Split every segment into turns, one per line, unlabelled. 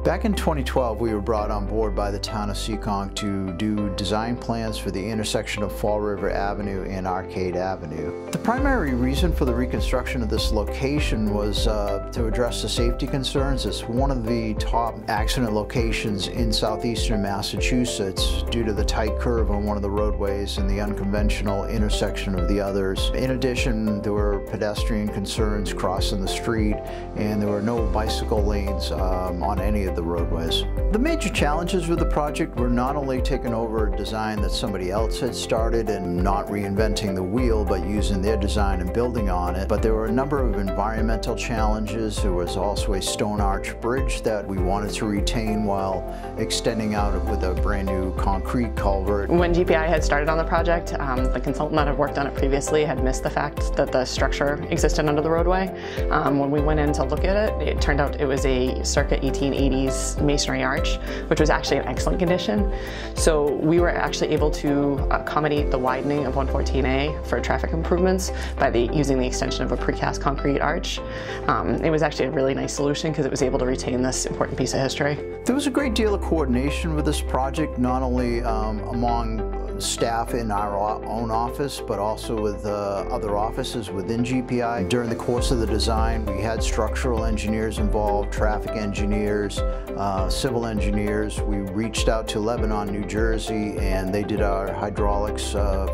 Back in 2012, we were brought on board by the town of Seekonk to do design plans for the intersection of Fall River Avenue and Arcade Avenue. The primary reason for the reconstruction of this location was to address the safety concerns. It's one of the top accident locations in southeastern Massachusetts due to the tight curve on one of the roadways and the unconventional intersection of the others. In addition, there were pedestrian concerns crossing the street, and there were no bicycle lanes on any of the roadways. The major challenges with the project were not only taking over a design that somebody else had started and not reinventing the wheel, but using their design and building on it, but there were a number of environmental challenges. There was also a stone arch bridge that we wanted to retain while extending out with a brand new concrete culvert.
When GPI had started on the project, the consultant that had worked on it previously had missed the fact that the structure existed under the roadway. When we went in to look at it, it turned out it was a circa 1880s masonry arch, which was actually in excellent condition. So we were actually able to accommodate the widening of 114A for traffic improvements by using the extension of a precast concrete arch. It was actually a really nice solution because it was able to retain this important piece of history.
There was a great deal of coordination with this project, not only among staff in our own office, but also with other offices within GPI. During the course of the design, we had structural engineers involved, traffic engineers, civil engineers. We reached out to Lebanon, New Jersey, and they did our hydraulics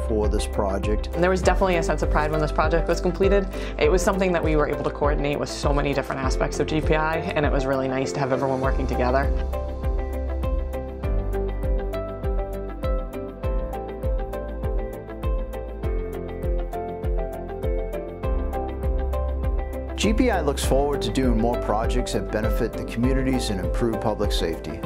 for this project.
There was definitely a sense of pride when this project was completed. It was something that we were able to coordinate with so many different aspects of GPI, and it was really nice to have everyone working together.
GPI looks forward to doing more projects that benefit the communities and improve public safety.